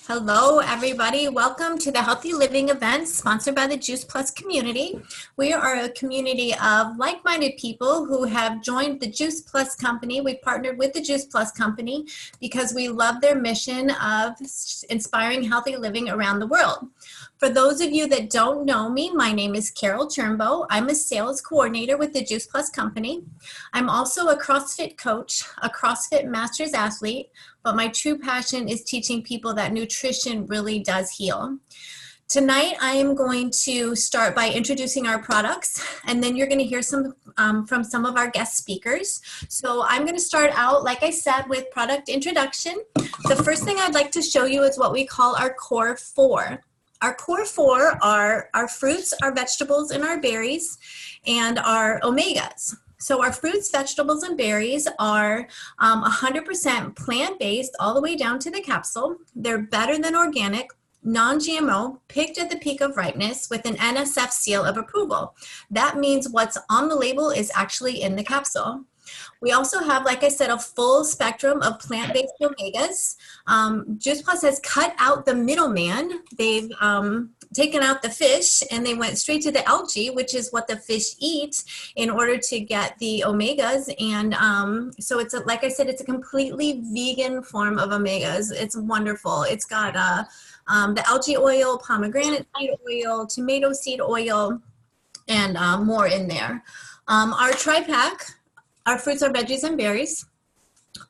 Hello, everybody. Welcome to the Healthy Living event sponsored by the Juice Plus community. We are a community of like-minded people who have joined the Juice Plus company. We partnered with the Juice Plus company because we love their mission of inspiring healthy living around the world. For those of you that don't know me, my name is Carole Turnbo. I'm a sales coordinator with the Juice Plus company. I'm also a CrossFit coach, a CrossFit Masters athlete, but my true passion is teaching people that nutrition really does heal. Tonight, I am going to start by introducing our products, and then you're going to hear some from some of our guest speakers. So I'm going to start out, like I said, with product introduction. The first thing I'd like to show you is what we call our core four. Our core four are our fruits, our vegetables, and our berries, and our omegas. So our fruits, vegetables, and berries are 100% plant-based all the way down to the capsule. They're better than organic, non-GMO, picked at the peak of ripeness with an NSF seal of approval. That means what's on the label is actually in the capsule. We also have, like I said, a full spectrum of plant-based omegas. Juice Plus has cut out the middleman. They've taken out the fish and they went straight to the algae, which is what the fish eat, in order to get the omegas. And so it's, like I said, it's a completely vegan form of omegas. It's wonderful. It's got the algae oil, pomegranate seed oil, tomato seed oil, and more in there. Our tri-pack, our fruits, our veggies, and berries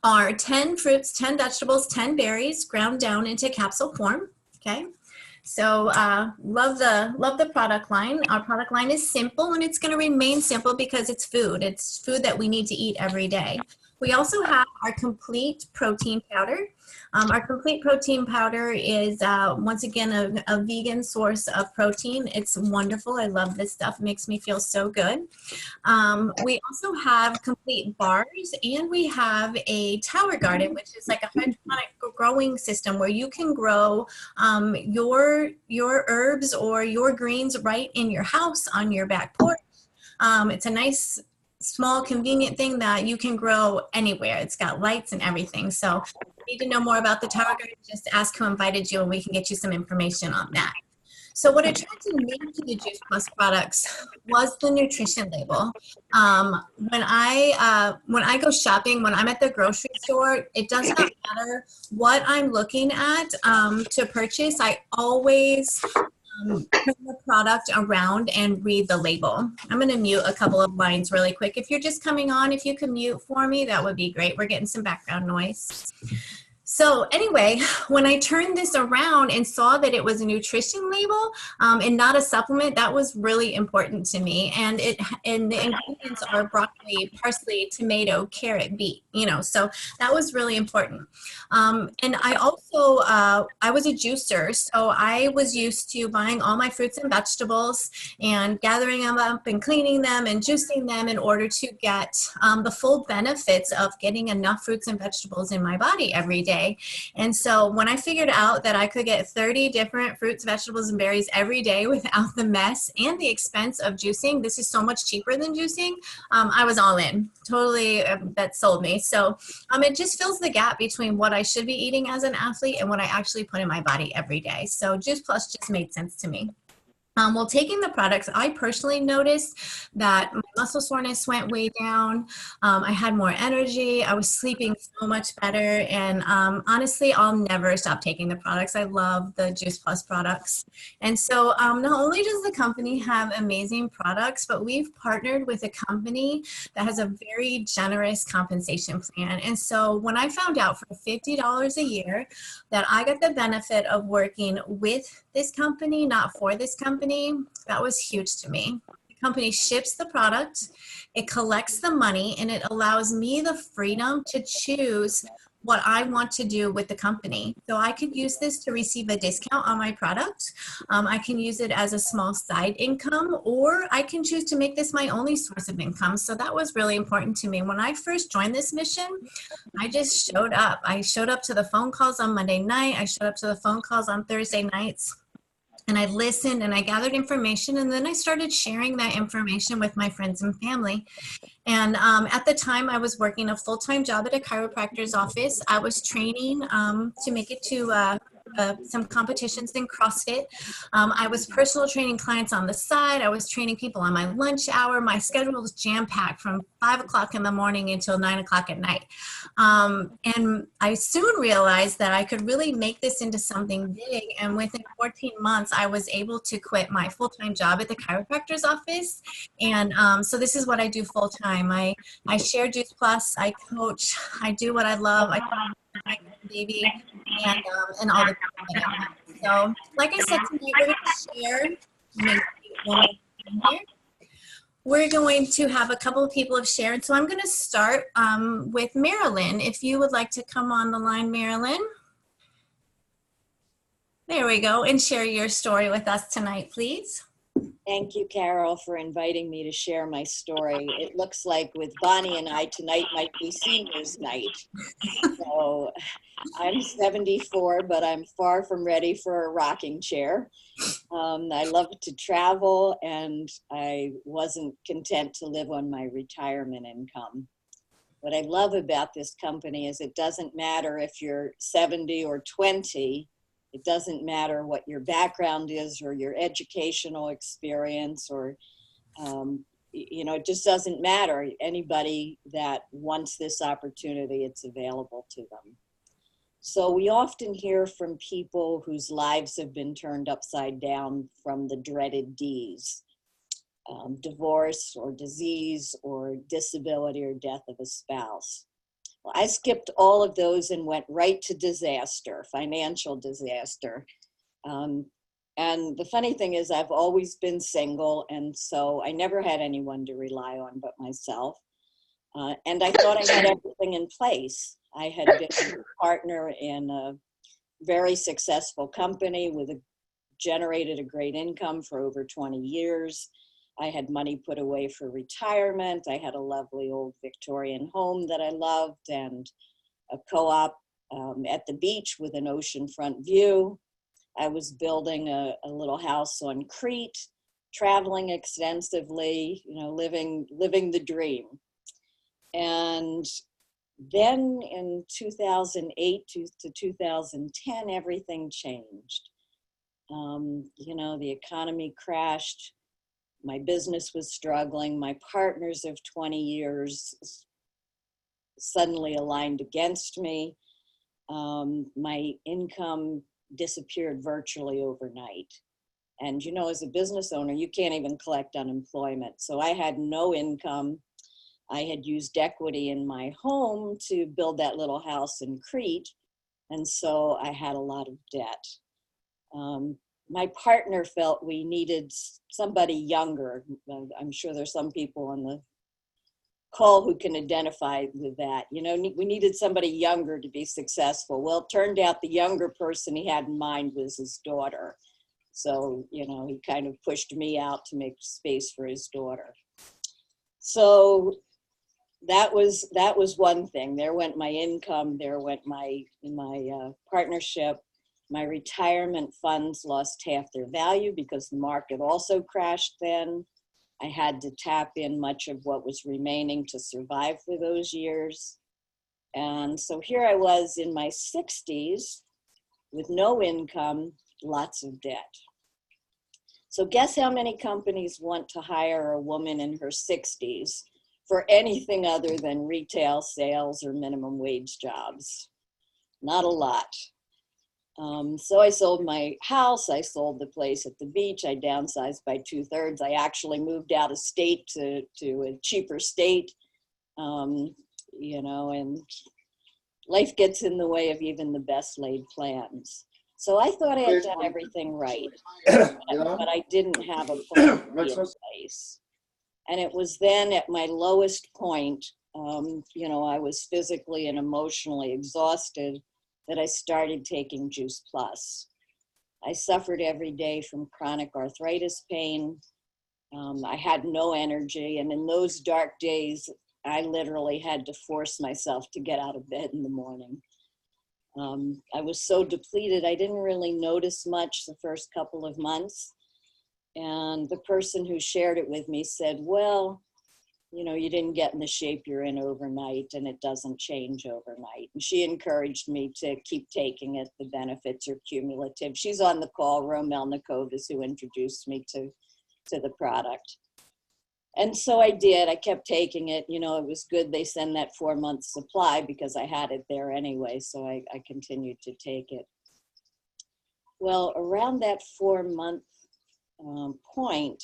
are 10 fruits, 10 vegetables, 10 berries ground down into capsule form, okay? So love the product line. Our product line is simple, and it's going to remain simple because it's food. It's food that we need to eat every day. We also have our complete protein powder. Our complete protein powder is, once again, a vegan source of protein. It's wonderful. I love this stuff. It makes me feel so good. We also have complete bars, and we have a tower garden, which is like a hydroponic growing system where you can grow your herbs or your greens right in your house on your back porch. It's a nice, small, convenient thing that you can grow anywhere. It's got lights and everything. So if you need to know more about the tower garden, just ask who invited you and we can get you some information on that. So what attracted me to the Juice Plus products was the nutrition label. When I go shopping, when I'm at the grocery store, it does not matter what I'm looking at to purchase. I always turn the product around and read the label. I'm going to mute a couple of lines really quick. If you're just coming on, if you could mute for me, that would be great. We're getting some background noise. So anyway, when I turned this around and saw that it was a nutrition label and not a supplement, that was really important to me. And the ingredients are broccoli, parsley, tomato, carrot, beet, so that was really important. And I also, I was a juicer, so I was used to buying all my fruits and vegetables and gathering them up and cleaning them and juicing them in order to get the full benefits of getting enough fruits and vegetables in my body every day. And so when I figured out that I could get 30 different fruits, vegetables, and berries every day without the mess and the expense of juicing, this is so much cheaper than juicing, I was all in. Totally, that sold me. So it just fills the gap between what I should be eating as an athlete and what I actually put in my body every day. So Juice Plus just made sense to me. Well, taking the products, I personally noticed that my muscle soreness went way down. I had more energy. I was sleeping so much better. And honestly, I'll never stop taking the products. I love the Juice Plus products. And so not only does the company have amazing products, but we've partnered with a company that has a very generous compensation plan. And so when I found out for $50 a year that I got the benefit of working with this company, not for this company, that was huge to me. The company ships the product, it collects the money, and it allows me the freedom to choose what I want to do with the company. So I could use this to receive a discount on my product. I can use it as a small side income, or I can choose to make this my only source of income. So that was really important to me. When I first joined this mission, I just showed up. I showed up to the phone calls on Monday night. I showed up to the phone calls on Thursday nights. And I listened and I gathered information, and then I started sharing that information with my friends and family. And at the time, I was working a full-time job at a chiropractor's office. I was training to make it to some competitions in CrossFit. I was personal training clients on the side. I was training people on my lunch hour. My schedule was jam-packed from 5 o'clock in the morning until 9 o'clock at night. And I soon realized that I could really make this into something big. And within 14 months, I was able to quit my full-time job at the chiropractor's office. And so this is what I do full-time. I share Juice Plus, I coach, I do what I love, I my baby, and all the people that I have. So, like I said tonight, we're going to share. Maybe one more here. We're going to have a couple of people have shared. So I'm going to start with Marilyn. If you would like to come on the line, Marilyn. There we go, and share your story with us tonight, please. Thank you, Carol, for inviting me to share my story. It looks like with Bonnie and I, tonight might be seniors night. So I'm 74, but I'm far from ready for a rocking chair. I love to travel, and I wasn't content to live on my retirement income. What I love about this company is it doesn't matter if you're 70 or 20. It doesn't matter what your background is or your educational experience or, it just doesn't matter. Anybody that wants this opportunity, it's available to them. So we often hear from people whose lives have been turned upside down from the dreaded Ds, divorce or disease or disability or death of a spouse. Well, I skipped all of those and went right to disaster, financial disaster. And the funny thing is I've always been single, and so I never had anyone to rely on but myself. And I thought I had everything in place. I had been a partner in a very successful company generated a great income for over 20 years. I had money put away for retirement. I had a lovely old Victorian home that I loved and a co-op at the beach with an oceanfront view. I was building a little house on Crete, traveling extensively, living the dream. And then in 2008 to 2010, everything changed. The economy crashed. My business was struggling. My partners of 20 years suddenly aligned against me. My income disappeared virtually overnight. And as a business owner, you can't even collect unemployment. So I had no income. I had used equity in my home to build that little house in Crete. And so I had a lot of debt. My partner felt we needed somebody younger. I'm sure there's some people on the call who can identify with that. We needed somebody younger to be successful. Well, it turned out the younger person he had in mind was his daughter. So, he kind of pushed me out to make space for his daughter. So that was one thing. There went my income. There went my partnership. My retirement funds lost half their value because the market also crashed then. I had to tap in much of what was remaining to survive for those years. And so here I was in my 60s with no income, lots of debt. So guess how many companies want to hire a woman in her 60s for anything other than retail sales or minimum wage jobs? Not a lot. So I sold my house, I sold the place at the beach, I downsized by 2/3. I actually moved out of state to a cheaper state, and life gets in the way of even the best laid plans. So I thought I had done everything right, but I didn't have a plan in place. And it was then at my lowest point, I was physically and emotionally exhausted, that I started taking Juice Plus. I suffered every day from chronic arthritis pain. I had no energy. And in those dark days, I literally had to force myself to get out of bed in the morning. I was so depleted, I didn't really notice much the first couple of months. And the person who shared it with me said, well, you didn't get in the shape you're in overnight, and it doesn't change overnight. And she encouraged me to keep taking it. The benefits are cumulative. She's on the call, Romel Nakovis, who introduced me to the product. And so I did. I kept taking it. It was good they send that 4-month supply because I had it there anyway, so I continued to take it. Well, around that 4-month point,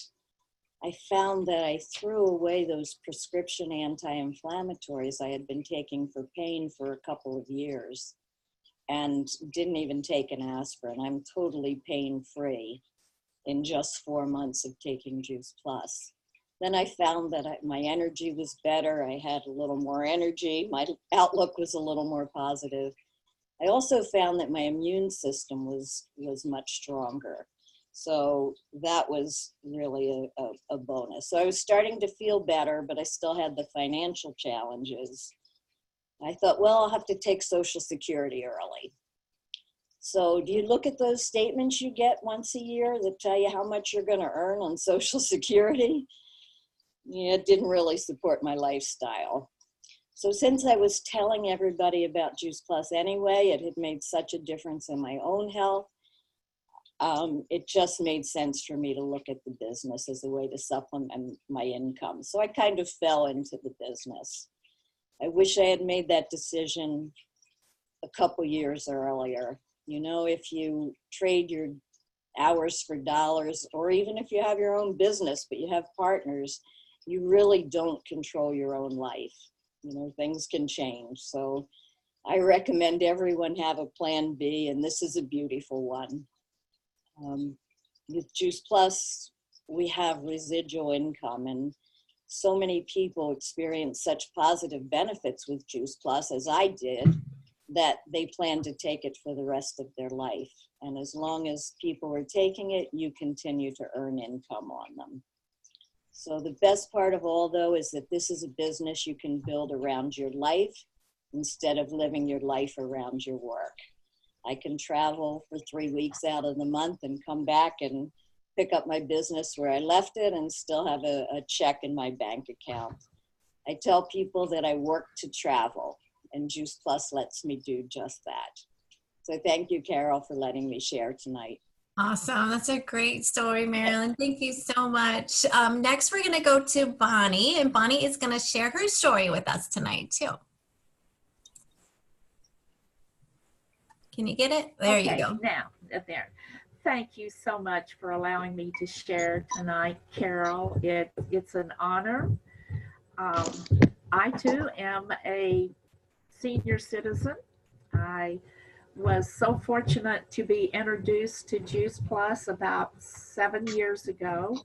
I found that I threw away those prescription anti-inflammatories I had been taking for pain for a couple of years and didn't even take an aspirin. I'm totally pain-free in just 4 months of taking Juice Plus. Then I found that my energy was better. I had a little more energy. My outlook was a little more positive. I also found that my immune system was much stronger. So that was really a bonus. So I was starting to feel better, but I still had the financial challenges. I thought, well, I'll have to take Social Security early. So do you look at those statements you get once a year that tell you how much you're going to earn on Social Security? Yeah, it didn't really support my lifestyle. So since I was telling everybody about Juice Plus anyway, it had made such a difference in my own health. It just made sense for me to look at the business as a way to supplement my income. So I kind of fell into the business. I wish I had made that decision a couple years earlier. If you trade your hours for dollars, or even if you have your own business, but you have partners, you really don't control your own life. Things can change. So I recommend everyone have a plan B, and this is a beautiful one. With Juice Plus, we have residual income, and so many people experience such positive benefits with Juice Plus, as I did, that they plan to take it for the rest of their life. And as long as people are taking it, you continue to earn income on them. So the best part of all, though, is that this is a business you can build around your life instead of living your life around your work. I can travel for 3 weeks out of the month and come back and pick up my business where I left it and still have a check in my bank account. I tell people that I work to travel, and Juice Plus lets me do just that. So thank you, Carole, for letting me share tonight. Awesome. That's a great story, Marilyn. Thank you so much. Next, we're going to go to Bonnie, and Bonnie is going to share her story with us tonight, too. Can you get it? There you go. Now, there. Thank you so much for allowing me to share tonight, Carole. It's an honor. I, too, am a senior citizen. I was so fortunate to be introduced to Juice Plus about 7 years ago,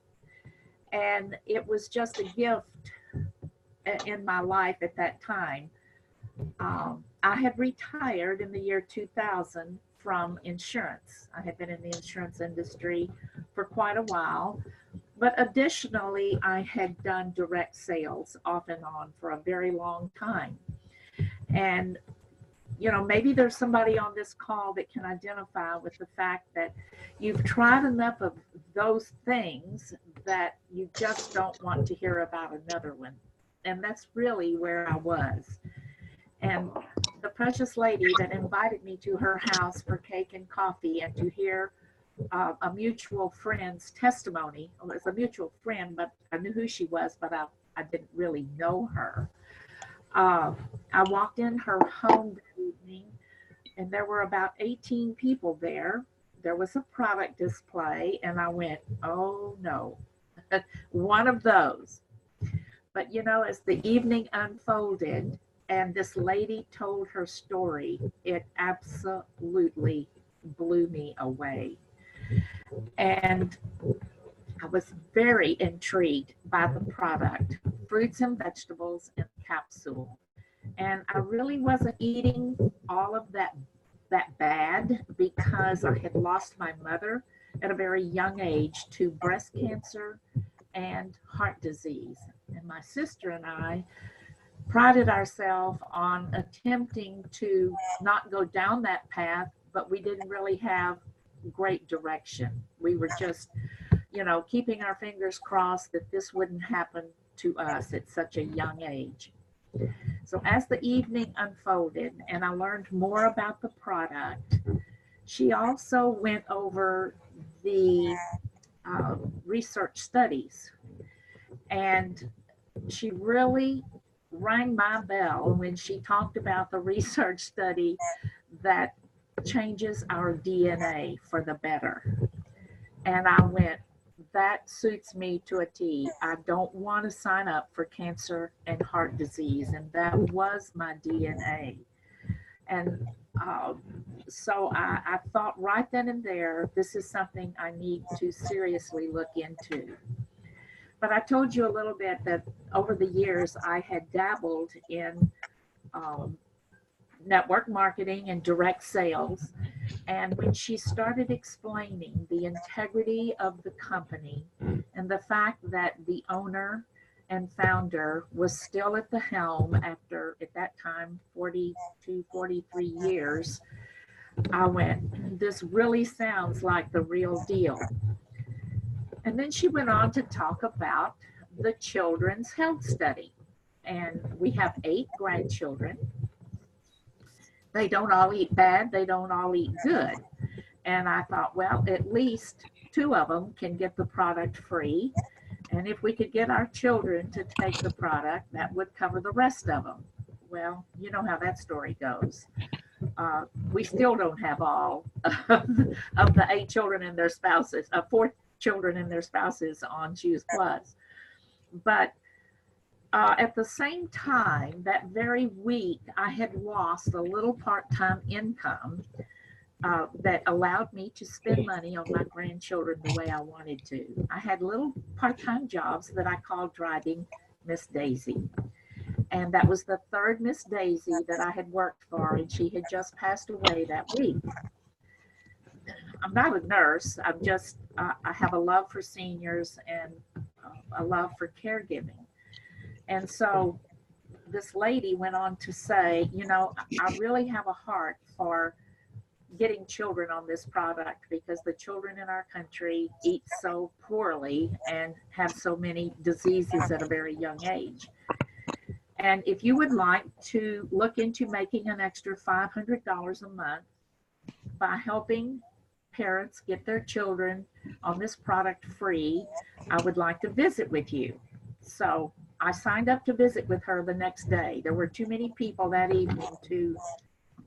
and it was just a gift in my life at that time. I had retired in the year 2000 from insurance. I had been in the insurance industry for quite a while, but additionally, I had done direct sales off and on for a very long time. And maybe there's somebody on this call that can identify with the fact that you've tried enough of those things that you just don't want to hear about another one. And that's really where I was. And the precious lady that invited me to her house for cake and coffee and to hear a mutual friend's testimony. Well, it's a mutual friend, but I knew who she was, but I didn't really know her. I walked in her home that evening, and there were about 18 people there. There was a product display, and I went, oh no, one of those. But as the evening unfolded and this lady told her story, it absolutely blew me away. And I was very intrigued by the product, fruits and vegetables in capsule. And I really wasn't eating all of that bad because I had lost my mother at a very young age to breast cancer and heart disease. And my sister and I prided ourselves on attempting to not go down that path, but we didn't really have great direction. We were just, keeping our fingers crossed that this wouldn't happen to us at such a young age. So as the evening unfolded and I learned more about the product, she also went over the research studies, and she really rang my bell when she talked about the research study that changes our DNA for the better. And I went, that suits me to a T. I don't want to sign up for cancer and heart disease. And that was my DNA. And so I thought right then and there, this is something I need to seriously look into. But I told you a little bit that over the years, I had dabbled in network marketing and direct sales. And when she started explaining the integrity of the company and the fact that the owner and founder was still at the helm after, at that time, 42, 43 years, I went, this really sounds like the real deal. And then she went on to talk about the children's health study. And we have 8 grandchildren. They don't all eat bad, they don't all eat good. And I thought, well, at least 2 of them can get the product free. And if we could get our children to take the product, that would cover the rest of them. Well, you know how that story goes. We still don't have all of the 8 children and their spouses, 4 children and their spouses on Juice Plus. But at the same time, that very week, I had lost a little part-time income that allowed me to spend money on my grandchildren the way I wanted to. I had little part-time jobs that I called driving Miss Daisy. And that was the 3rd Miss Daisy that I had worked for, and she had just passed away that week. I'm not a nurse. I'm just, I have a love for seniors and a love for caregiving. And so this lady went on to say, you know, I really have a heart for getting children on this product because the children in our country eat so poorly and have so many diseases at a very young age. And if you would like to look into making an extra $500 a month by helping parents get their children on this product free, I would like to visit with you. So I signed up to visit with her the next day. There were too many people that evening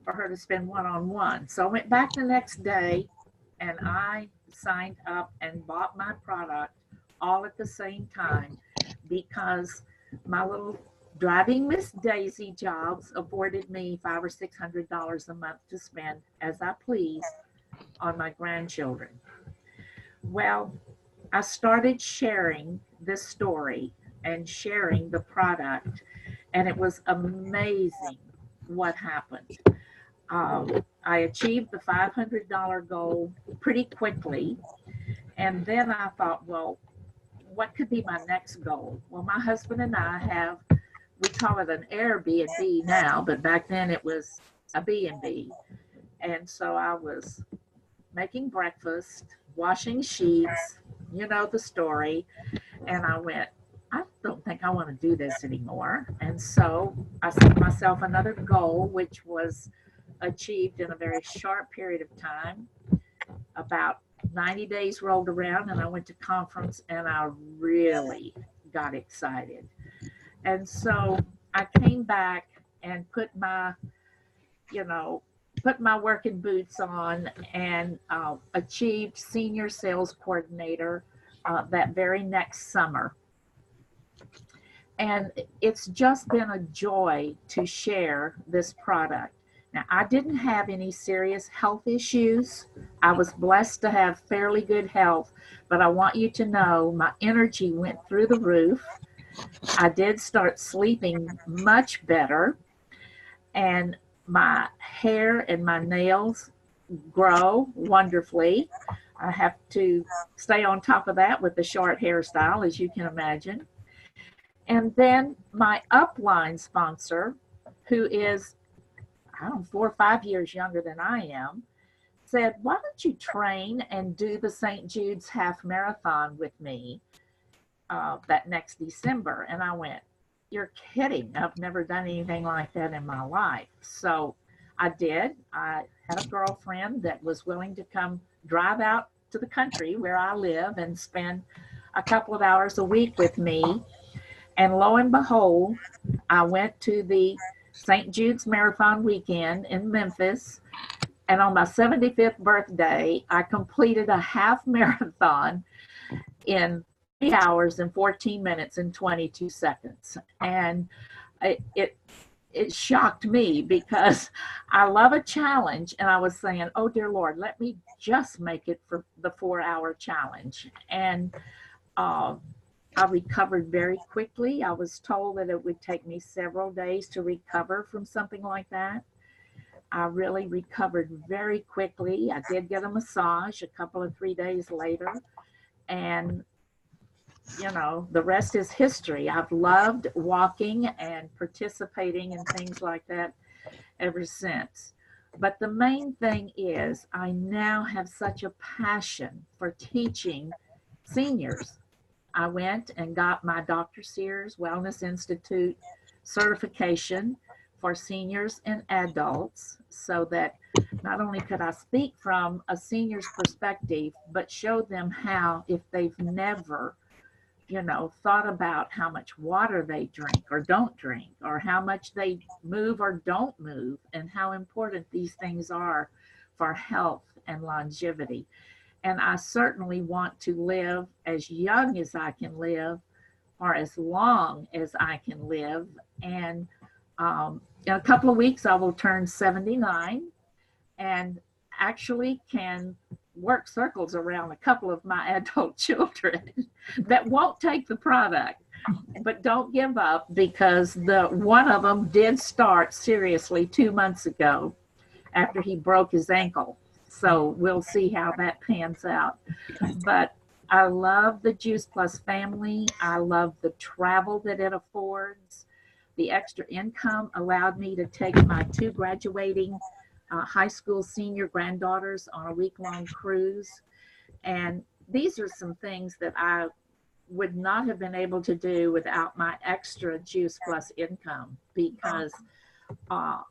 for her to spend one-on-one. So I went back the next day and I signed up and bought my product all at the same time because my little driving Miss Daisy jobs afforded me $500 or $600 a month to spend as I please on my grandchildren. Well, I started sharing this story and sharing the product, and it was amazing what happened. I achieved the $500 goal pretty quickly, and then I thought, well, what could be my next goal? Well, my husband and I have, we call it an Airbnb now, but back then it was a B&B. And so I was making breakfast, washing sheets, you know the story, and I went, I don't think I want to do this anymore. And so I set myself another goal, which was achieved in a very short period of time. About 90 days rolled around and I went to conference and I really got excited. And so I came back and put my working boots on and achieved senior sales coordinator that very next summer. And it's just been a joy to share this product. Now, I didn't have any serious health issues. I was blessed to have fairly good health, but I want you to know my energy went through the roof. I did start sleeping much better, and my hair and my nails grow wonderfully. I have to stay on top of that with the short hairstyle, as you can imagine. And then my upline sponsor, who is, 4 or 5 years younger than I am, said, why don't you train and do the St. Jude's half marathon with me? that next December. And I went, you're kidding. I've never done anything like that in my life. So I did. I had a girlfriend that was willing to come drive out to the country where I live and spend a couple of hours a week with me. And lo and behold, I went to the St. Jude's Marathon weekend in Memphis. And on my 75th birthday, I completed a half marathon in 3 hours and 14 minutes and 22 seconds. And it shocked me because I love a challenge. And I was saying, oh, dear Lord, let me just make it for the 4-hour challenge. And I recovered very quickly. I was told that it would take me several days to recover from something like that. I really recovered very quickly. I did get a massage a couple of 3 days later. And, you know, the rest is history. I've loved walking and participating in things like that ever since. But the main thing is I now have such a passion for teaching seniors. I went and got my Dr. Sears Wellness Institute certification for seniors and adults so that not only could I speak from a senior's perspective, but show them how, if they've never, you know, thought about how much water they drink or don't drink, or how much they move or don't move, and how important these things are for health and longevity. And I certainly want to live as young as I can live for as long as I can live. And in a couple of weeks, I will turn 79 and actually can work circles around a couple of my adult children that won't take the product. But don't give up, because one of them did start seriously 2 months ago after he broke his ankle. So we'll see how that pans out. But I love the Juice Plus family. I love the travel that it affords. The extra income allowed me to take my 2 graduating high school senior granddaughters on a week-long cruise. And these are some things that I would not have been able to do without my extra Juice Plus income, because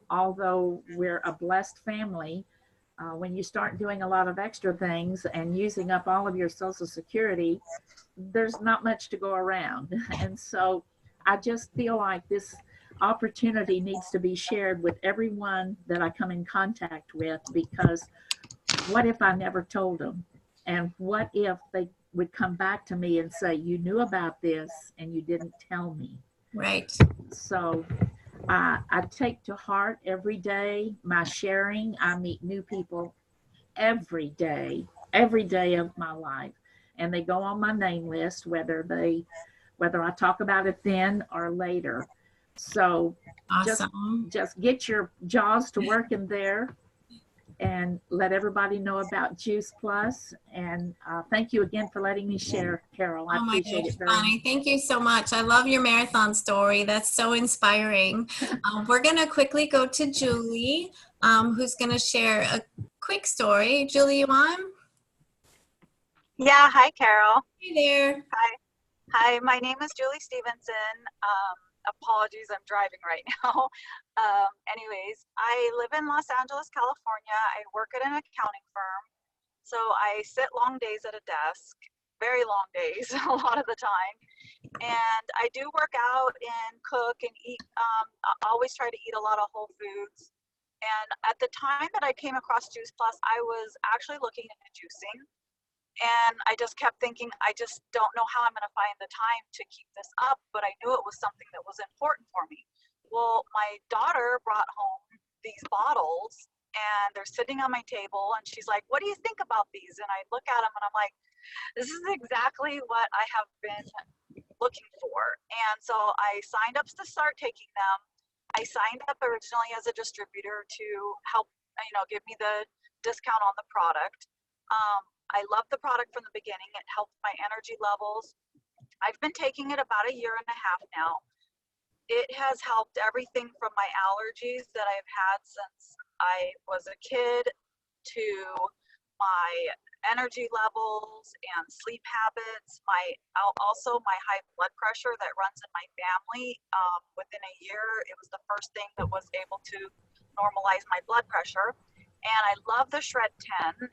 although we're a blessed family, when you start doing a lot of extra things and using up all of your Social Security, there's not much to go around. And so I just feel like this opportunity needs to be shared with everyone that I come in contact with, because what if I never told them? And what if they would come back to me and say, you knew about this and you didn't tell me? Right. So I take to heart every day my sharing. I meet new people every day of my life, and they go on my name list, whether I talk about it then or later. So Awesome. just get your jaws to work in there and let everybody know about Juice Plus. And thank you again for letting me share, Carole. I appreciate it very Bonnie, much. thank you so much. I love your marathon story. That's so inspiring. We're going to quickly go to Julie, who's going to share a quick story. Julie, you on? Yeah, hi, Carole. Hey there. Hi, my name is Julie Stevenson. Apologies, I'm driving right now. Anyways, I live in Los Angeles, California. I work at an accounting firm. So I sit long days at a desk, very long days, a lot of the time. And I do work out and cook and eat. I always try to eat a lot of whole foods. And at the time that I came across Juice Plus, I was actually looking into juicing. And I just kept thinking, I just don't know how I'm going to find the time to keep this up, but I knew it was something that was important for me. Well, my daughter brought home these bottles and they're sitting on my table, and she's like, what do you think about these? And I look at them and I'm like, this is exactly what I have been looking for. And so I signed up to start taking them. I signed up originally as a distributor to help, give me the discount on the product. I loved the product from the beginning. It helped my energy levels. I've been taking it about 1.5 years now. It has helped everything from my allergies that I've had since I was a kid to my energy levels and sleep habits, also my high blood pressure that runs in my family. Within a year, it was the first thing that was able to normalize my blood pressure. And I love the Shred 10.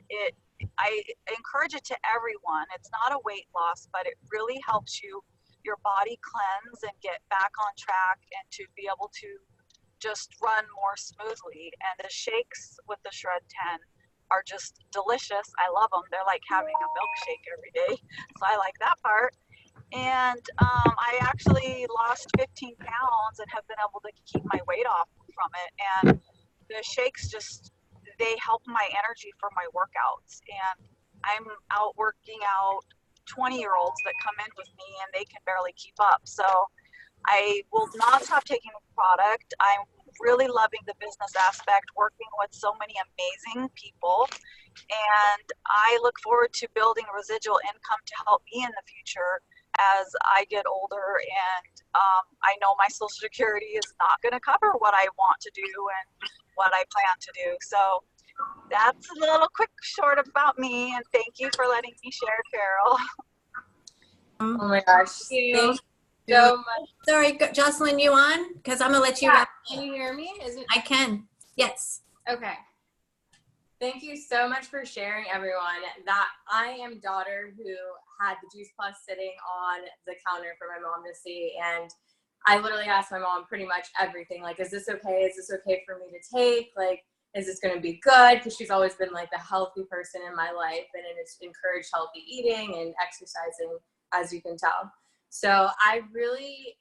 I encourage it to everyone. It's not a weight loss, but it really helps your body cleanse and get back on track and to be able to just run more smoothly. And the shakes with the Shred 10 are just delicious. I love them. They're like having a milkshake every day. So I like that part. And I actually lost 15 pounds and have been able to keep my weight off from it. And the shakes they help my energy for my workouts. And I'm out working out 20-year-olds that come in with me and they can barely keep up. So I will not stop taking the product. I'm really loving the business aspect, working with so many amazing people. And I look forward to building residual income to help me in the future as I get older. And I know my Social Security is not going to cover what I want to do and what I plan to do. So that's a little quick short about me. And thank you for letting me share, Carole. Oh my gosh. Thank you so much. Sorry, Jocelyn, you on? Because I'm going to let you Yeah. wrap. Can you hear me? Is it? I can. Yes. Okay. Thank you so much for sharing, everyone. That I am daughter who had the Juice Plus sitting on the counter for my mom to see. And I literally asked my mom pretty much everything. Like, is this okay? Is this okay for me to take? Like, is this going to be good? Because she's always been like the healthy person in my life and it's encouraged healthy eating and exercising, as you can tell. So I really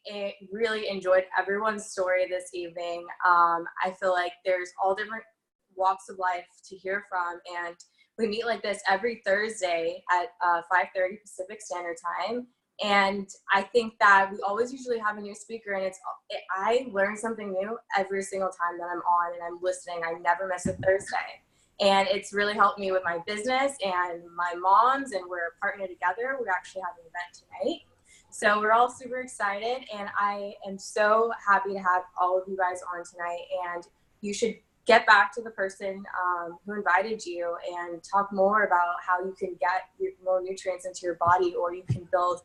enjoyed everyone's story this evening. I feel like there's all different walks of life to hear from, and we meet like this every Thursday at 5:30 Pacific Standard Time. And I think that we always usually have a new speaker, and I learn something new every single time that I'm on and I'm listening. I never miss a Thursday. And it's really helped me with my business and my mom's, and we're partnered together. We actually have an event tonight. So we're all super excited, and I am so happy to have all of you guys on tonight. And you should get back to the person who invited you and talk more about how you can get more nutrients into your body, or you can build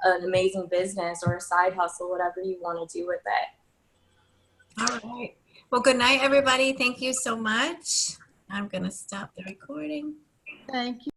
an amazing business or a side hustle, whatever you want to do with it. All right. Well, good night, everybody. Thank you so much. I'm going to stop the recording. Thank you.